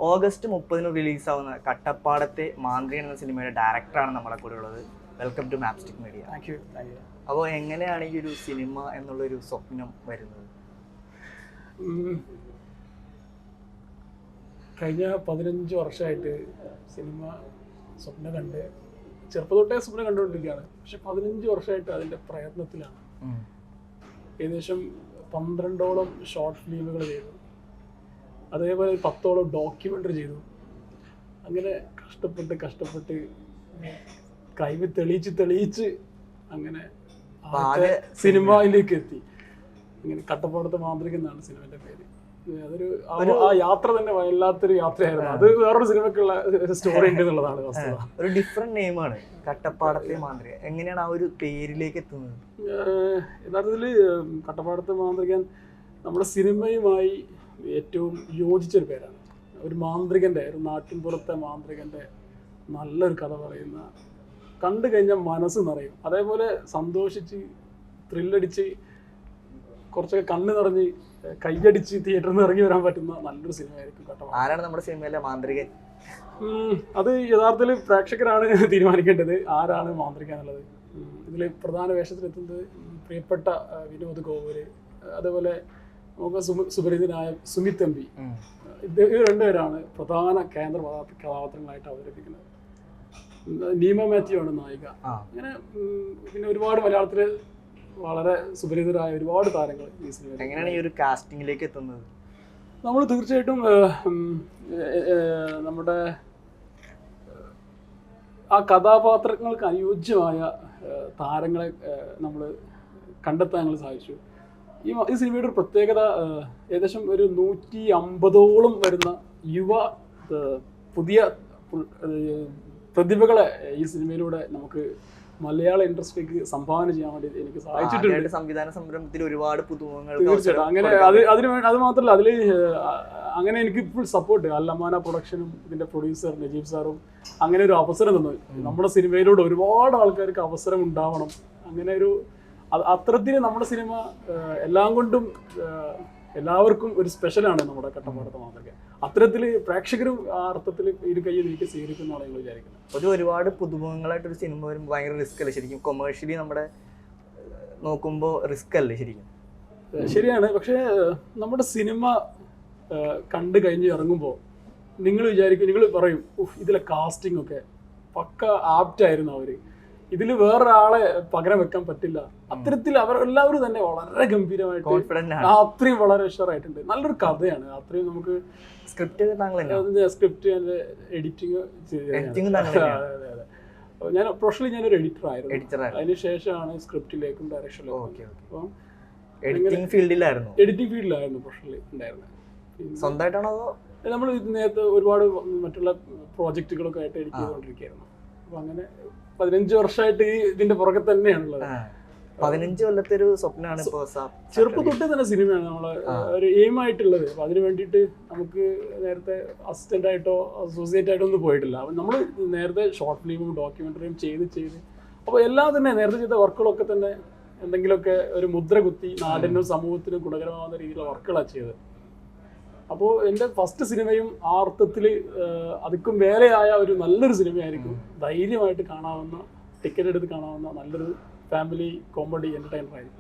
August 30 റിലീസാവുന്ന കട്ടപ്പാടത്തെ മാന്ത്രികൻ എന്ന സിനിമയുടെ ഡയറക്ടറാണ് നമ്മളെ കൂടെ ഉള്ളത്. Welcome to Mapstic media. Thank you. അപ്പോൾ എങ്ങനെയാണ് ഈ ഒരു സിനിമ എന്നുള്ളൊരു സ്വപ്നം വരുന്നത്? കഴിഞ്ഞ 15 വർഷമായിട്ട് സിനിമ സ്വപ്നം കണ്ട് ചെറുപ്പം തൊട്ടേ സ്വപ്നം കണ്ടുകൊണ്ടിരിക്കുകയാണ്. പക്ഷെ 15 വർഷമായിട്ട് അതിൻ്റെ പ്രയത്നത്തിലാണ്. ഏകദേശം 12ഓളം ഷോർട്ട് ഫിലിമുകൾ ചെയ്തു, അതേപോലെ 10ഓളം ഡോക്യുമെൻ്ററി ചെയ്തു. അങ്ങനെ കഷ്ടപ്പെട്ട് കഴിവ് തെളിയിച്ച് അങ്ങനെ സിനിമയിലേക്ക് എത്തി. ഇങ്ങനെ കട്ടപ്പാടത്തെ മാന്ത്രികൻ എന്നാണ് സിനിമയുടെ പേര്. അതൊരു ആ യാത്ര തന്നെ വല്ലാത്തൊരു യാത്രയായിരുന്നു. അത് വേറൊരു സിനിമക്കുള്ള സ്റ്റോറി ഉണ്ട് എന്നുള്ളതാണ് വസ്തുത. ഒരു ഡിഫറെന്റ് നെയിമാണ് കട്ടപ്പാടത്തെ മാന്ത്രികൻ. എങ്ങനെയാണ് ആ ഒരു പേരിലേക്ക് എത്തുന്നത്? യഥാർത്ഥത്തിൽ കട്ടപ്പാടത്തെ മാന്ത്രികൻ നമ്മുടെ സിനിമയുമായി ഏറ്റവും യോജിച്ചൊരു പേരാണ്. ഒരു മാന്ത്രികൻ്റെ, ഒരു നാട്ടിൻപുറത്തെ മാന്ത്രികൻ്റെ നല്ലൊരു കഥ പറയുന്ന, കണ്ടു കഴിഞ്ഞാൽ മനസ്സ് നിറയും. അതേപോലെ സന്തോഷിച്ച് ത്രില്ലടിച്ച് കുറച്ചൊക്കെ കണ്ണ് നിറഞ്ഞ് കൈയടിച്ച് തിയേറ്ററിൽ നിന്ന് ഇറങ്ങി വരാൻ പറ്റുന്ന നല്ലൊരു സിനിമയായിരിക്കും കട്ടപ്പാടം. ആരാണ് നമ്മുടെ സിനിമയിലെ മാന്ത്രികൻ? അത് യഥാർത്ഥത്തിൽ പ്രേക്ഷകരാണ് തീരുമാനിക്കേണ്ടത് ആരാണ് മാന്ത്രികൻ എന്നുള്ളത്. ഇതിൽ പ്രധാന വേഷത്തിലെത്തുന്നത് പ്രിയപ്പെട്ട വിനോദ് ഗോവല്, അതേപോലെ നമുക്ക് സുപരിചിതനായ സുമിത് എംപി. ഇവർ രണ്ടുപേരാണ് പ്രധാന കേന്ദ്ര കഥാപാത്രങ്ങളായിട്ട് അവതരിപ്പിക്കുന്നത്. നീമ മാത്യു ആണ് നായിക. അങ്ങനെ പിന്നെ ഒരുപാട് മലയാളത്തിലെ വളരെ സുപരിചിതരായ ഒരുപാട് താരങ്ങൾ ഈ സിനിമ. എങ്ങനെയാണ് ഈ ഒരു കാസ്റ്റിംഗിലേക്ക് എത്തുന്നത്? നമ്മൾ തീർച്ചയായിട്ടും നമ്മുടെ ആ കഥാപാത്രങ്ങൾക്ക് അനുയോജ്യമായ താരങ്ങളെ നമ്മൾ കണ്ടെത്താൻ ഞങ്ങൾ സാധിച്ചു. ഈ സിനിമയുടെ ഒരു പ്രത്യേകത, ഏകദേശം ഒരു 150ഓളം വരുന്ന യുവ പുതിയ പ്രതിഭകളെ ഈ സിനിമയിലൂടെ നമുക്ക് മലയാള ഇൻഡസ്ട്രിക്ക് സംഭാവന ചെയ്യാൻ വേണ്ടി എനിക്ക് സാധിച്ചിട്ടുണ്ട്. സംവിധാന സംരംഭത്തിൽ ഒരുപാട് പുതുമുഖങ്ങൾ. തീർച്ചയായിട്ടും അങ്ങനെ അത് മാത്രമല്ല, അതിൽ അങ്ങനെ എനിക്ക് ഫുൾ സപ്പോർട്ട് അല്ലമാന പ്രൊഡക്ഷനും ഇതിന്റെ പ്രൊഡ്യൂസർ നജീബ് സാറും അങ്ങനെ ഒരു അവസരം തന്നു. നമ്മുടെ സിനിമയിലൂടെ ഒരുപാട് ആൾക്കാർക്ക് അവസരം ഉണ്ടാവണം. അങ്ങനെ ഒരു അത്തരത്തിൽ നമ്മുടെ സിനിമ എല്ലാം കൊണ്ടും എല്ലാവർക്കും ഒരു സ്പെഷ്യലാണ് നമ്മുടെ കട്ടപ്പാടത്തെ മാന്ത്രികൻ. അത്തരത്തിൽ പ്രേക്ഷകരും ആ അർത്ഥത്തിൽ ഇരു കൈ നീക്കി സ്വീകരിക്കുന്നതാണ് ഞങ്ങൾ വിചാരിക്കുന്നത്. ഒരുപാട് പുതുമുഖങ്ങളായിട്ടൊരു സിനിമ വരുമ്പോൾ ഭയങ്കര റിസ്ക് അല്ലേ ശരിക്കും? കൊമേഴ്ഷ്യലി നമ്മുടെ നോക്കുമ്പോൾ റിസ്ക് അല്ലേ ശരിക്കും? ശരിയാണ്. പക്ഷേ നമ്മുടെ സിനിമ കണ്ടു കഴിഞ്ഞ് ഇറങ്ങുമ്പോൾ നിങ്ങൾ വിചാരിക്കും, നിങ്ങൾ പറയും ഇതിലെ കാസ്റ്റിംഗ് ഒക്കെ പക്ക ആപ്റ്റായിരുന്നു അവർ, ഇതിൽ വേറൊരാളെ പകരം വെക്കാൻ പറ്റില്ല. അത്തരത്തിൽ അവർ എല്ലാവരും തന്നെ വളരെ ഗംഭീരമായിട്ട് അത്രയും വളരെ ഉഷാറായിട്ടുണ്ട്. നല്ലൊരു കഥയാണ്. അത്രയും നമുക്ക് സ്ക്രിപ്റ്റ് എഡിറ്റിങ്. ഞാൻ പ്രൊഫഷണലി ഞാനൊരു എഡിറ്റർ ആയിരുന്നു. അതിനുശേഷമാണ് സ്ക്രിപ്റ്റിലേക്കും ഡയറക്ഷനിലേക്കും. അപ്പം എഡിറ്റിംഗ് ഫീൽഡിലായിരുന്നു പ്രൊഫഷണലി ഉണ്ടായിരുന്നത്. സ്വന്തമായിട്ടാണോ? നമ്മൾ നേരത്തെ ഒരുപാട് മറ്റുള്ള പ്രോജക്റ്റുകളൊക്കെ ആയിട്ട് എഡിറ്റ് ചെയ്തുകൊണ്ടിരിക്കുകയായിരുന്നു. അപ്പൊ അങ്ങനെ 15 വർഷമായിട്ട് ഇതിന്റെ പുറകെ തന്നെയാണുള്ളത്. 15 കൊല്ലത്തെ ഒരു സ്വപ്നമാണ്. ചെറുപ്പം തൊട്ടേ തന്നെ സിനിമയാണ് നമ്മളെ ഒരു എയിം ആയിട്ടുള്ളത്. അപ്പൊ അതിന് വേണ്ടിയിട്ട് നമുക്ക് നേരത്തെ അസിസ്റ്റന്റ് ആയിട്ടോ അസോസിയേറ്റ് ആയിട്ടോ ഒന്നും പോയിട്ടില്ല. അപ്പൊ നമ്മൾ നേരത്തെ ഷോർട്ട് ഫിലിമും ഡോക്യുമെന്ററിയും ചെയ്ത് അപ്പോൾ എല്ലാം തന്നെ നേരത്തെ ചെയ്ത വർക്കുകളൊക്കെ തന്നെ എന്തെങ്കിലുമൊക്കെ ഒരു മുദ്ര കുത്തി നാടിനും സമൂഹത്തിനും ഗുണകരമാവുന്ന രീതിയിലുള്ള വർക്കുകളാണ് ചെയ്തത്. അപ്പോൾ എൻ്റെ ഫസ്റ്റ് സിനിമയും ആ അർത്ഥത്തിൽ അതിക്കും വേറെയായ ഒരു നല്ലൊരു സിനിമയായിരിക്കും. ധൈര്യമായിട്ട് കാണാവുന്ന, ടിക്കറ്റ് എടുത്ത് കാണാവുന്ന നല്ലൊരു ഫാമിലി കോമഡി എൻ്റർടൈനർ ആയിരിക്കും.